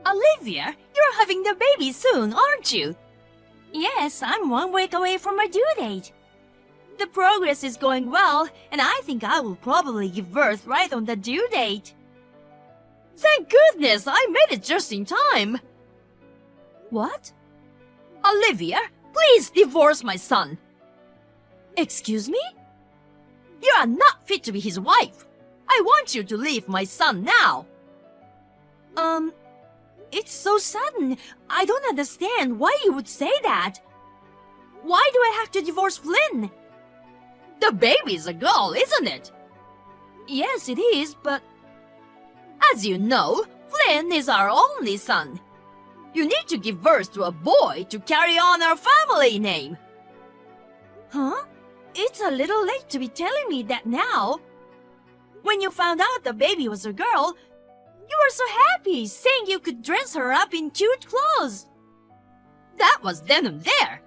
Olivia, you're having the baby soon, aren't you? Yes, I'm 1 week away from my due date. The progress is going well, and I think I will probably give birth right on the due date. Thank goodness, I made it just in time. What? Olivia, please divorce my son. Excuse me? You are not fit to be his wife. I want you to leave my son now. It's so sudden. I don't understand why you would say that. Why do I have to divorce Flynn? The baby's a girl, isn't it? Yes, it is, but... As you know, Flynn is our only son. You need to give birth to a boy to carry on our family name. Huh? It's a little late to be telling me that now. When you found out the baby was a girl, you were so happy, saying you could dress her up in cute clothes. That was then and there.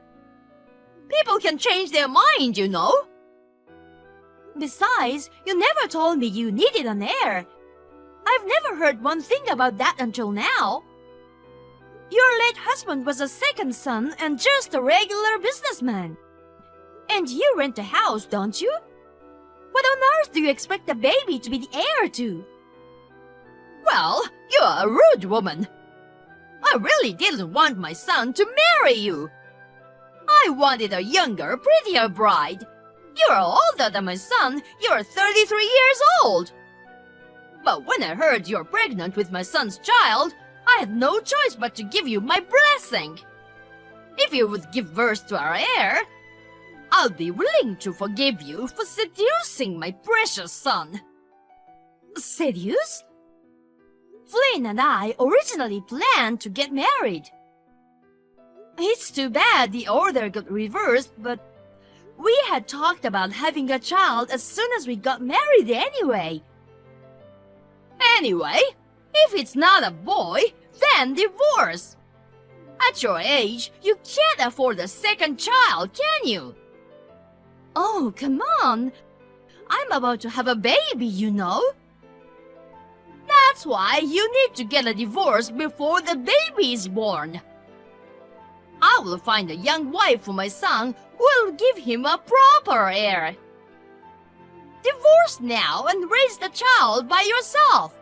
People can change their mind, you know. Besides, you never told me you needed an heir. I've never heard one thing about that until now. Your late husband was a second son and just a regular businessman. And you rent a house, don't you? What on earth do you expect the baby to be the heir to? Well, you're a rude woman. I really didn't want my son to marry you. I wanted a younger, prettier bride. You're older than my son. You're 33 years old. But when I heard you're pregnant with my son's child, I had no choice but to give you my blessing. If you would give birth to our heir, I'll be willing to forgive you for seducing my precious son. Seduce? Flynn and I originally planned to get married. It's too bad the order got reversed, but we had talked about having a child as soon as we got married anyway. Anyway, if it's not a boy, then divorce. At your age, you can't afford a second child, can you? Oh, come on. I'm about to have a baby, you know. That's why you need to get a divorce before the baby is born. I will find a young wife for my son who will give him a proper heir. Divorce now and raise the child by yourself.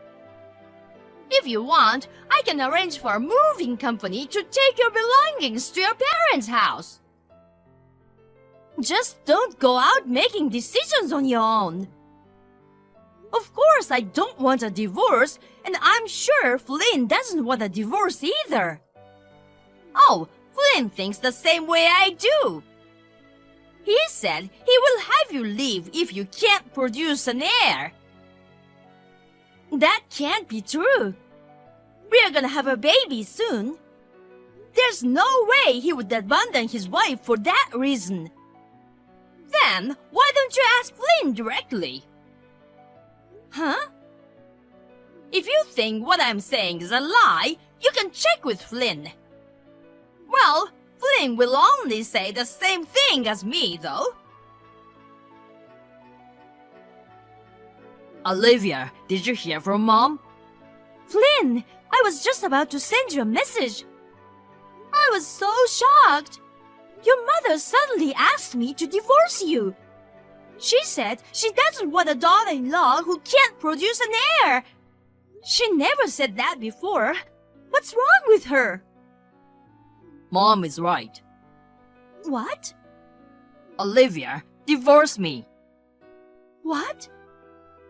If you want, I can arrange for a moving company to take your belongings to your parents' house. Just don't go out making decisions on your own. Of course, I don't want a divorce, and I'm sure Flynn doesn't want a divorce either. Oh, Flynn thinks the same way I do. He said he will have you leave if you can't produce an heir. That can't be true. We're gonna have a baby soon. There's no way he would abandon his wife for that reason. Then, why don't you ask Flynn directly? Huh? If you think what I'm saying is a lie, you can check with Flynn. Well, Flynn will only say the same thing as me, though. Olivia, did you hear from Mom? Flynn, I was just about to send you a message. I was so shocked. Your mother suddenly asked me to divorce you. She said she doesn't want a daughter-in-law who can't produce an heir. She never said that before. What's wrong with her? Mom is right. What? Olivia, divorce me. What?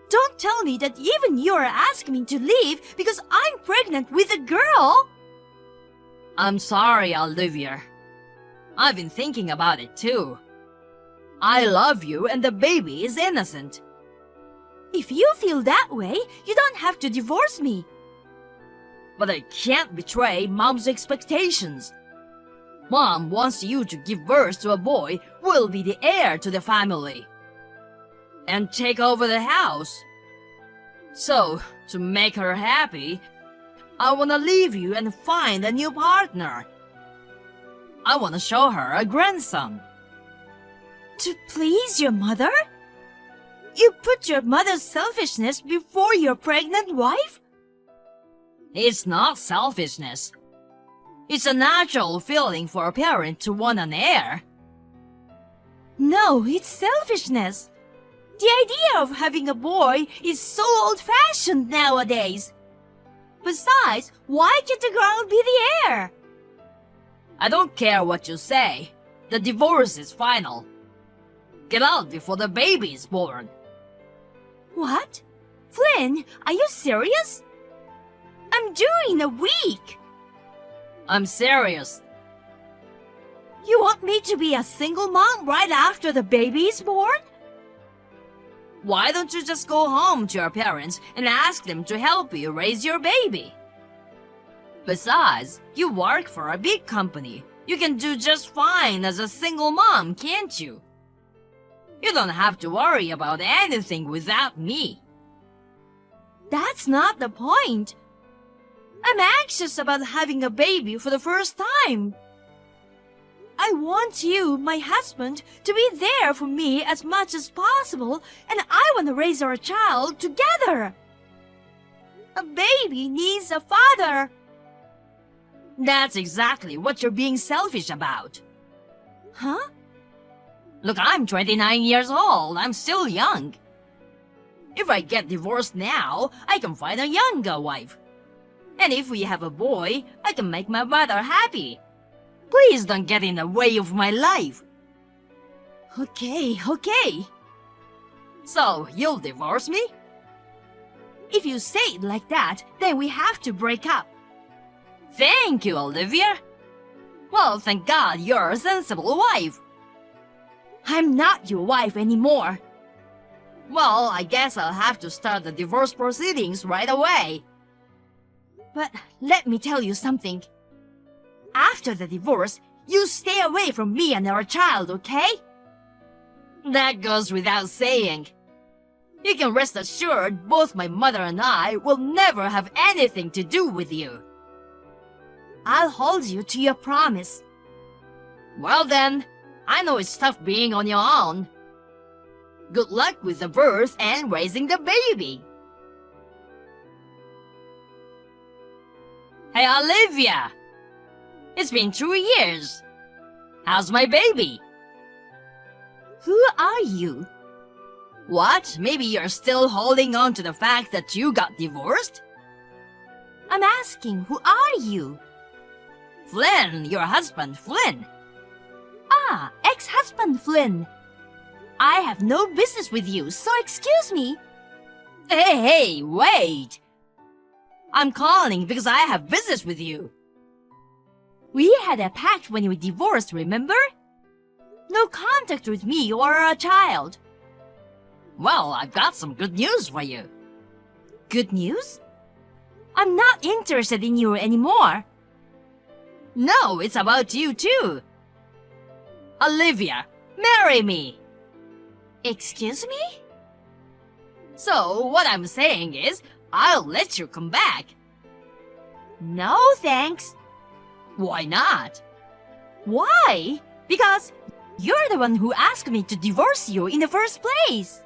Don't tell me that even you are asking me to leave because I'm pregnant with a girl. I'm sorry, Olivia. I've been thinking about it too. I love you and the baby is innocent. If you feel that way, you don't have to divorce me. But I can't betray Mom's expectations. Mom wants you to give birth to a boy who will be the heir to the family and take over the house. So, to make her happy, I want to leave you and find a new partner. I want to show her a grandson. To please your mother? You put your mother's selfishness before your pregnant wife? It's not selfishness. It's a natural feeling for a parent to want an heir. No, it's selfishness. The idea of having a boy is so old-fashioned nowadays. Besides, why can't the girl be the heir? I don't care what you say. The divorce is final. Get out before the baby is born. What? Flynn, are you serious? I'm due in a week. I'm serious. You want me to be a single mom right after the baby is born? Why don't you just go home to your parents and ask them to help you raise your baby? Besides, you work for a big company. You can do just fine as a single mom, can't you? You don't have to worry about anything without me. That's not the point. I'm anxious about having a baby for the first time. I want you, my husband, to be there for me as much as possible, and I want to raise our child together. A baby needs a father. That's exactly what you're being selfish about. Huh? Look, I'm 29 years old. I'm still young. If I get divorced now, I can find a younger wife. And if we have a boy, I can make my mother happy. Please don't get in the way of my life. Okay. So, you'll divorce me? If you say it like that, then we have to break up. Thank you, Olivia. Well, thank God you're a sensible wife. I'm not your wife anymore. Well, I guess I'll have to start the divorce proceedings right away. But let me tell you something. After the divorce, you stay away from me and our child, okay? That goes without saying. You can rest assured both my mother and I will never have anything to do with you. I'll hold you to your promise. Well then, I know it's tough being on your own. Good luck with the birth and raising the baby. Hey, Olivia! It's been 2 years. How's my baby? Who are you? What? Maybe you're still holding on to the fact that you got divorced? I'm asking, who are you? Flynn, your husband, Flynn. Ah, ex-husband Flynn. I have no business with you, so excuse me. Hey, wait. I'm calling because I have business with you. We had a pact when we divorced, remember? No contact with me or our child. Well, I've got some good news for you. Good news? I'm not interested in you anymore. No, it's about you too. Olivia, marry me. Excuse me? So, what I'm saying is, I'll let you come back. No, thanks. Why not? Why? Because you're the one who asked me to divorce you in the first place.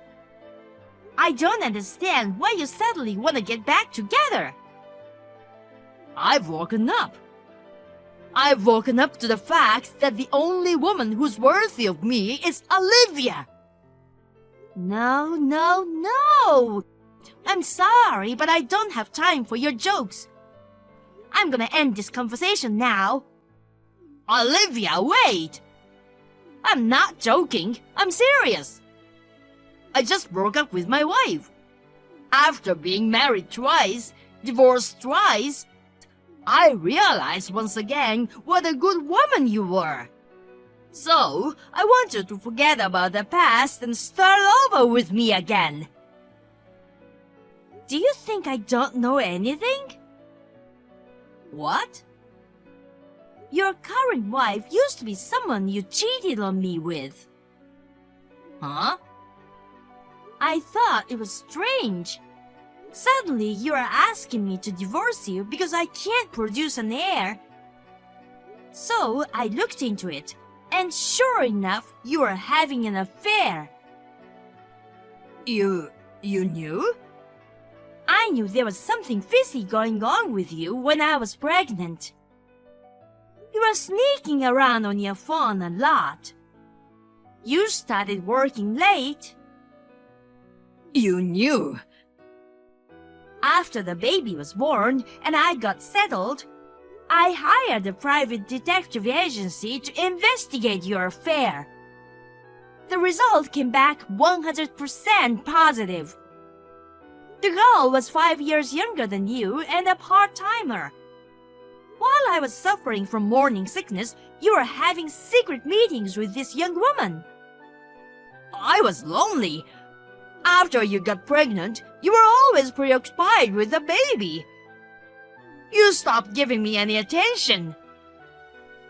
I don't understand why you suddenly want to get back together. I've woken up. I've woken up to the fact that the only woman who's worthy of me is Olivia. No. I'm sorry, but I don't have time for your jokes. I'm gonna end this conversation now. Olivia, wait! I'm not joking. I'm serious. I just broke up with my wife. After being married twice, divorced twice, I realized once again what a good woman you were. So, I want you to forget about the past and start over with me again. Do you think I don't know anything? What? Your current wife used to be someone you cheated on me with. Huh? I thought it was strange. Suddenly, you are asking me to divorce you because I can't produce an heir. So, I looked into it, and sure enough, you are having an affair. You knew? I knew there was something fishy going on with you when I was pregnant. You were sneaking around on your phone a lot. You started working late. You knew. After the baby was born and I got settled, I hired a private detective agency to investigate your affair. The result came back 100% positive. The girl was 5 years younger than you and a part-timer. While I was suffering from morning sickness, you were having secret meetings with this young woman. I was lonely. After you got pregnant, you were always preoccupied with the baby. You stopped giving me any attention.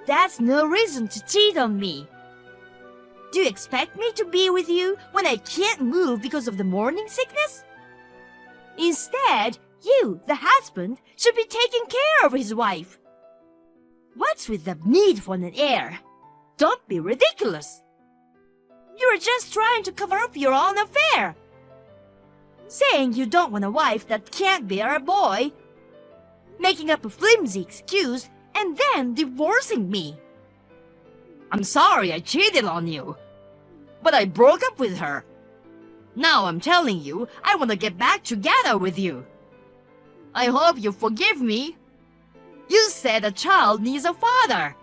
That's no reason to cheat on me. Do you expect me to be with you when I can't move because of the morning sickness? Instead, you, the husband, should be taking care of his wife. What's with the need for an heir? Don't be ridiculous. You were just trying to cover up your own affair. Saying you don't want a wife that can't bear a boy. Making up a flimsy excuse and then divorcing me. I'm sorry I cheated on you. But I broke up with her. Now I'm telling you, I want to get back together with you. I hope you forgive me. You said a child needs a father.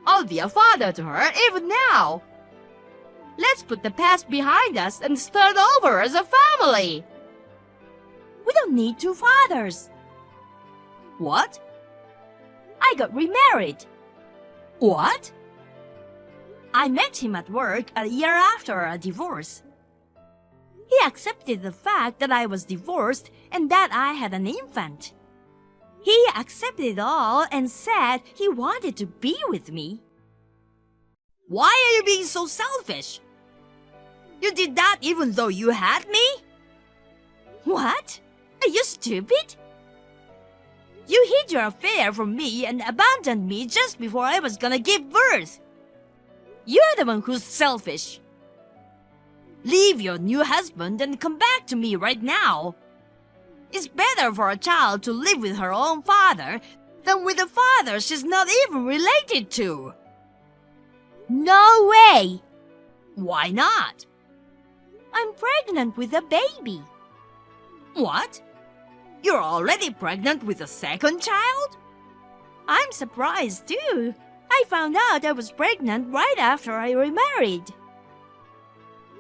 I'll be a father to her even now. Let's put the past behind us and start over as a family. We don't need two fathers. What? I got remarried. What? I met him at work a year after our divorce. He accepted the fact that I was divorced and that I had an infant. He accepted it all and said he wanted to be with me. Why are you being so selfish? You did that even though you had me? What? Are you stupid? You hid your affair from me and abandoned me just before I was gonna give birth. You're the one who's selfish. Leave your new husband and come back to me right now. It's better for a child to live with her own father than with a father she's not even related to. No way! Why not? I'm pregnant with a baby. What? You're already pregnant with a second child? I'm surprised too. I found out I was pregnant right after I remarried.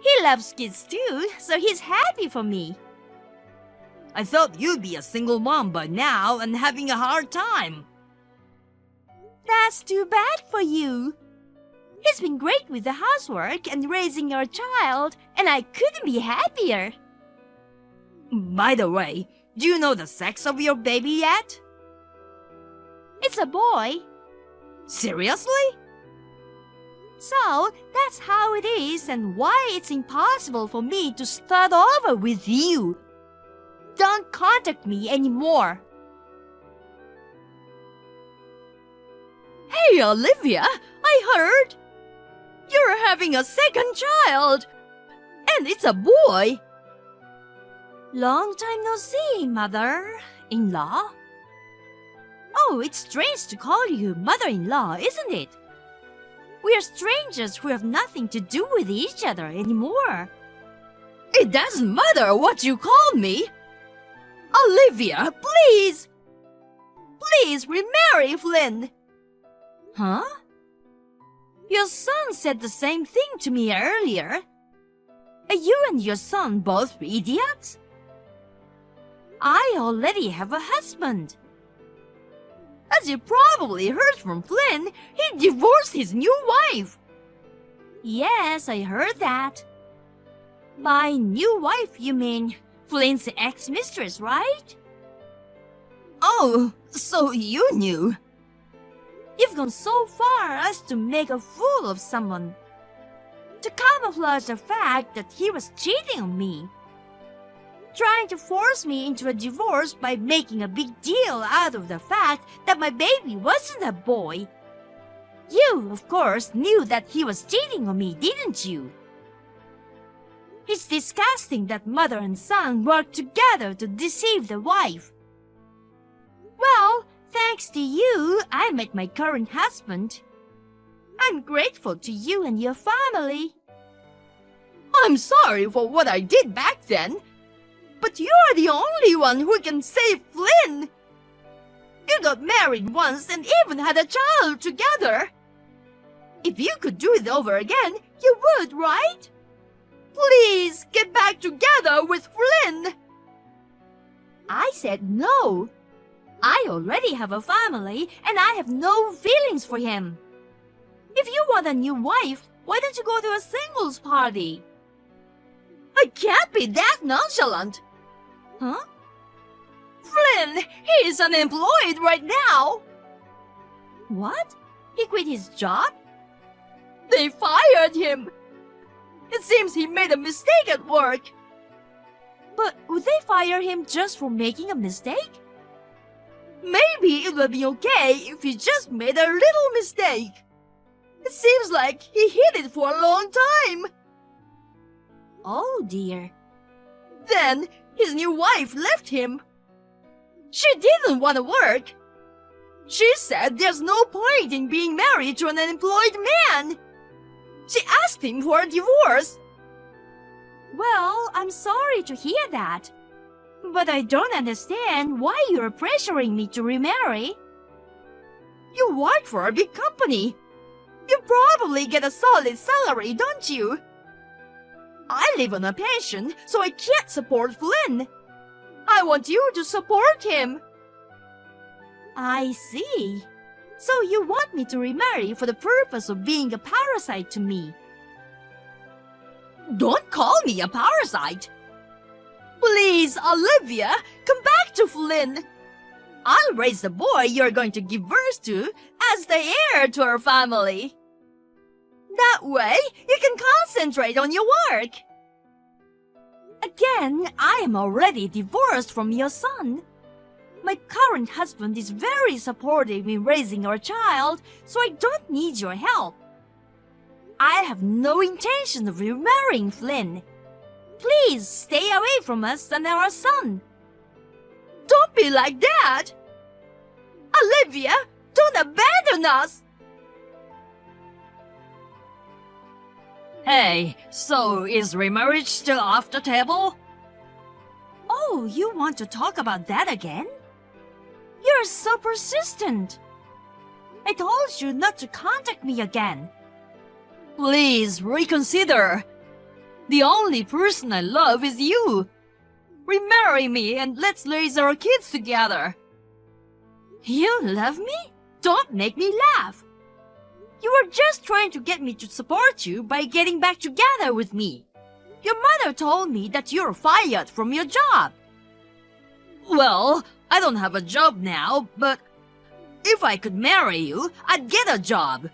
He loves kids too, so he's happy for me. I thought you'd be a single mom by now and having a hard time. That's too bad for you. He's been great with the housework and raising your child, and I couldn't be happier. By the way, do you know the sex of your baby yet? It's a boy. Seriously? So, that's how it is and why it's impossible for me to start over with you. Don't contact me anymore. Hey, Olivia, I heard you're having a second child. And it's a boy. Long time no see, mother-in-law. Oh, it's strange to call you mother-in-law, isn't it? We are strangers who have nothing to do with each other anymore. It doesn't matter what you call me. Olivia, please! Please remarry Flynn. Huh? Your son said the same thing to me earlier. Are you and your son both idiots? I already have a husband. As you probably heard from Flynn, he divorced his new wife. Yes, I heard that. By new wife, you mean Flynn's ex-mistress, right? Oh, so you knew. You've gone so far as to make a fool of someone. To camouflage the fact that he was cheating on me. Trying to force me into a divorce by making a big deal out of the fact that my baby wasn't a boy. You, of course, knew that he was cheating on me, didn't you? It's disgusting that mother and son work together to deceive the wife. Well, thanks to you, I met my current husband. I'm grateful to you and your family. I'm sorry for what I did back then, but you're the only one who can save Flynn. You got married once and even had a child together. If you could do it over again, you would, right? Please get back together with Flynn. I said no. I already have a family and I have no feelings for him. If you want a new wife, why don't you go to a singles party? I can't be that nonchalant. Huh? Flynn, he is unemployed right now. What? He quit his job? They fired him. It seems he made a mistake at work. But would they fire him just for making a mistake? Maybe it would be okay if he just made a little mistake. It seems like he hid it for a long time. Oh dear. Then his new wife left him. She didn't want to work. She said there's no point in being married to an unemployed man. She asked him for a divorce. Well, I'm sorry to hear that. But I don't understand why you're pressuring me to remarry. You work for a big company. You probably get a solid salary, don't you? I live on a pension, so I can't support Flynn. I want you to support him. I see. So you want me to remarry for the purpose of being a parasite to me? Don't call me a parasite. Please, Olivia, come back to Flynn. I'll raise the boy you're going to give birth to as the heir to our family. That way, you can concentrate on your work. Again, I am already divorced from your son. My current husband is very supportive in raising our child, so I don't need your help. I have no intention of remarrying Flynn. Please stay away from us and our son. Don't be like that. Olivia, don't abandon us. Hey, so is remarriage still off the table? Oh, you want to talk about that again? You're so persistent. I told you not to contact me again. Please reconsider. The only person I love is you. Remarry me and let's raise our kids together. You love me? Don't make me laugh. You were just trying to get me to support you by getting back together with me. Your mother told me that you're fired from your job. Well, I don't have a job now, but if I could marry you, I'd get a job.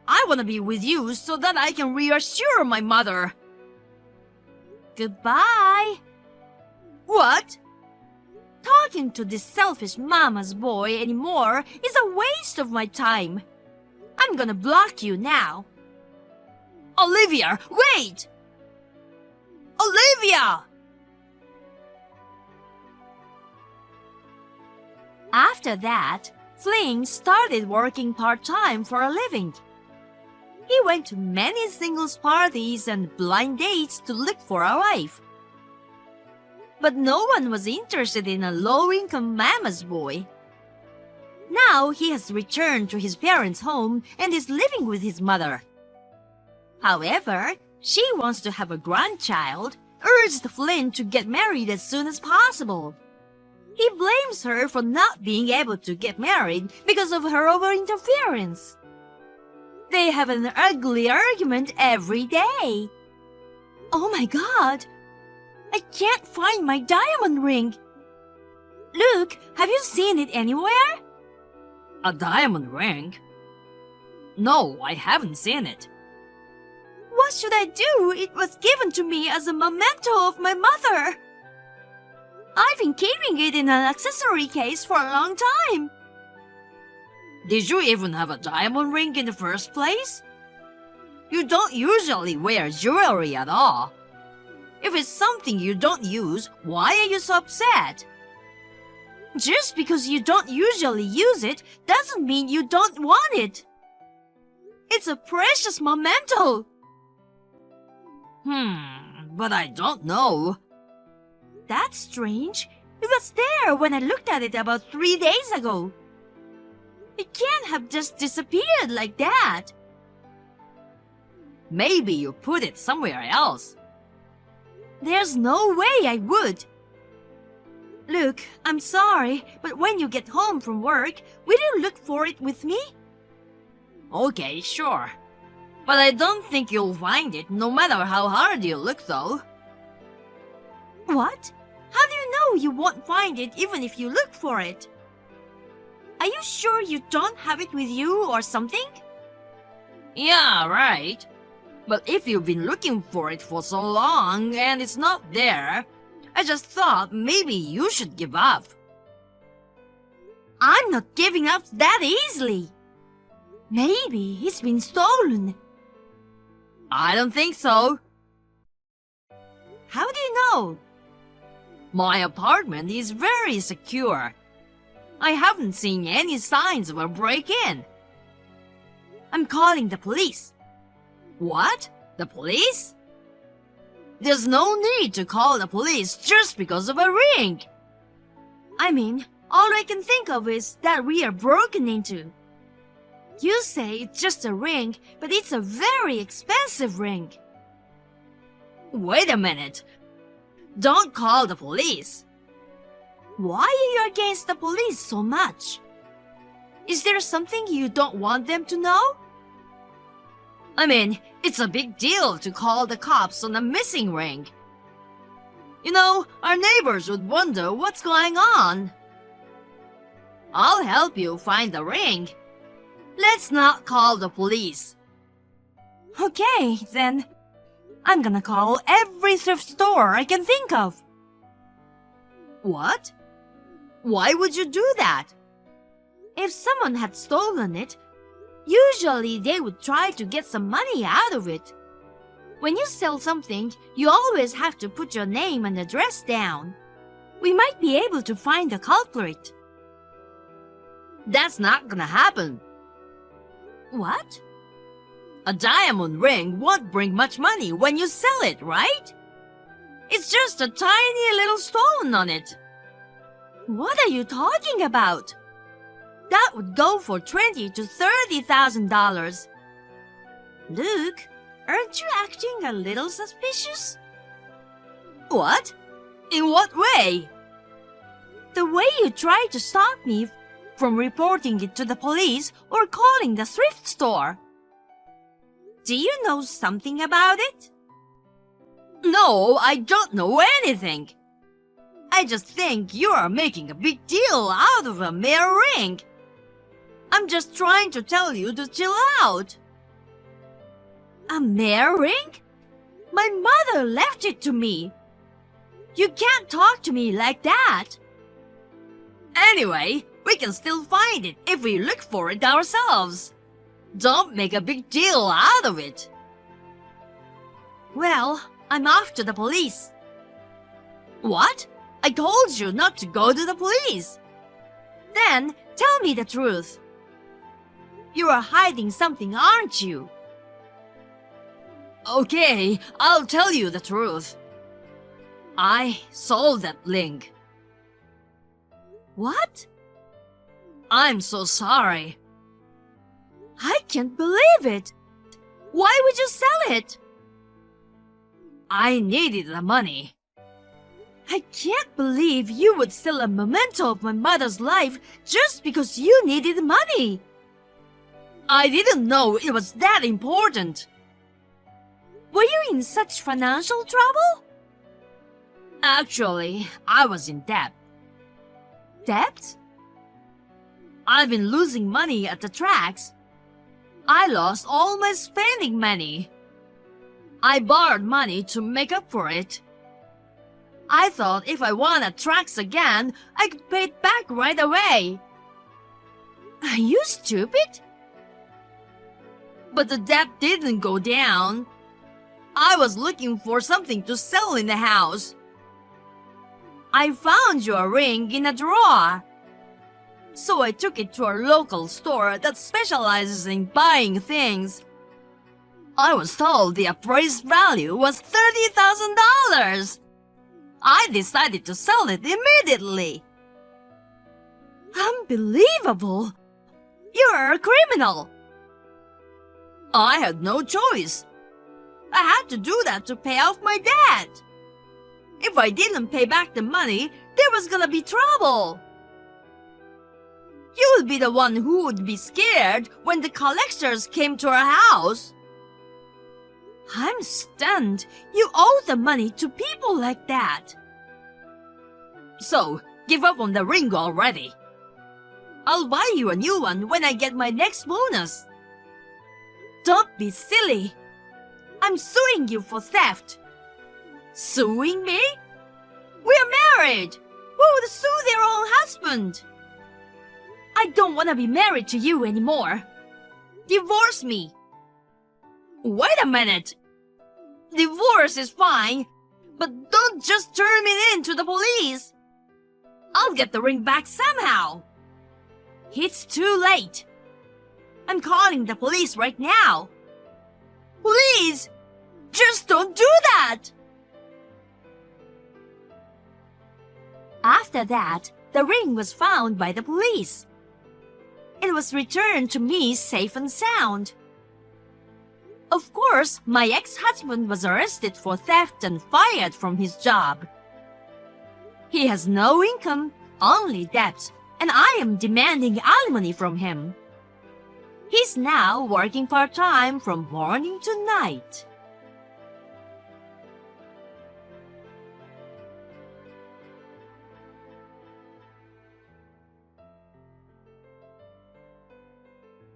I want to be with you so that I can reassure my mother. Goodbye. What? Talking to this selfish mama's boy anymore is a waste of my time. I'm gonna block you now. Olivia, wait! Olivia! After that, Flynn started working part-time for a living. He went to many singles parties and blind dates to look for a wife. But no one was interested in a low-income mama's boy. Now he has returned to his parents' home and is living with his mother. However, she wants to have a grandchild, urged Flynn to get married as soon as possible. He blames her for not being able to get married because of her over-interference. They have an ugly argument every day. Oh my God! I can't find my diamond ring. Luke, have you seen it anywhere? A diamond ring? No, I haven't seen it. What should I do? It was given to me as a memento of my mother. I've been keeping it in an accessory case for a long time. Did you even have a diamond ring in the first place? You don't usually wear jewelry at all. If it's something you don't use, why are you so upset? Just because you don't usually use it doesn't mean you don't want it. It's a precious memento. But I don't know. That's strange. It was there when I looked at it about 3 days ago. It can't have just disappeared like that. Maybe you put it somewhere else. There's no way I would. Look, I'm sorry, but when you get home from work, will you look for it with me? Okay, sure. But I don't think you'll find it, no matter how hard you look, though. What? How do you know you won't find it even if you look for it? Are you sure you don't have it with you or something? Yeah, right. But if you've been looking for it for so long and it's not there, I just thought maybe you should give up. I'm not giving up that easily. Maybe it's been stolen. I don't think so. How do you know? My apartment is very secure. I haven't seen any signs of a break-in. I'm calling the police. What? The police? There's no need to call the police just because of a ring. I mean, all I can think of is that we are broken into. You say it's just a ring, but it's a very expensive ring. Wait a minute. Don't call the police. Why are you against the police so much? Is there something you don't want them to know? I mean, it's a big deal to call the cops on a missing ring. You know, our neighbors would wonder what's going on. I'll help you find the ring. Let's not call the police. Okay, then. I'm gonna call every thrift store I can think of. What? Why would you do that? If someone had stolen it, usually they would try to get some money out of it. When you sell something, you always have to put your name and address down. We might be able to find the culprit. That's not gonna happen. What? A diamond ring won't bring much money when you sell it, right? It's just a tiny little stone on it. What are you talking about? That would go for $20,000 to $30,000. Luke, aren't you acting a little suspicious? What? In what way? The way you tried to stop me from reporting it to the police or calling the thrift store. Do you know something about it? No, I don't know anything. I just think you are making a big deal out of a mere ring. I'm just trying to tell you to chill out. A mere ring? My mother left it to me. You can't talk to me like that. Anyway, we can still find it if we look for it ourselves. Don't make a big deal out of it. Well, I'm off to the police. What? I told you not to go to the police. Then, tell me the truth. You are hiding something, aren't you? Okay, I'll tell you the truth. I sold that ring. What? I'm so sorry. I can't believe it. Why would you sell it? I needed the money. I can't believe you would sell a memento of my mother's life just because you needed money. I didn't know it was that important. Were you in such financial trouble? Actually, I was in debt. Debt? I've been losing money at the tracks. I lost all my spending money. I borrowed money to make up for it. I thought if I won at tracks again, I could pay it back right away. Are you stupid? But the debt didn't go down. I was looking for something to sell in the house. I found your ring in a drawer. So I took it to our local store that specializes in buying things. I was told the appraised value was $30,000. I decided to sell it immediately. Unbelievable! You're a criminal. I had no choice. I had to do that to pay off my debt. If I didn't pay back the money, there was gonna be trouble. You would be the one who would be scared when the collectors came to our house. I'm stunned. You owe the money to people like that. So, give up on the ring already. I'll buy you a new one when I get my next bonus. Don't be silly. I'm suing you for theft. Suing me? We're married. Who would sue their own husband? I don't want to be married to you anymore. Divorce me. Wait a minute. Divorce is fine, but don't just turn me in to the police. I'll get the ring back somehow. It's too late. I'm calling the police right now. Please, just don't do that. After that, the ring was found by the police. It was returned to me safe and sound. Of course, my ex-husband was arrested for theft and fired from his job. He has no income, only debt, and I am demanding alimony from him. He's now working part-time from morning to night.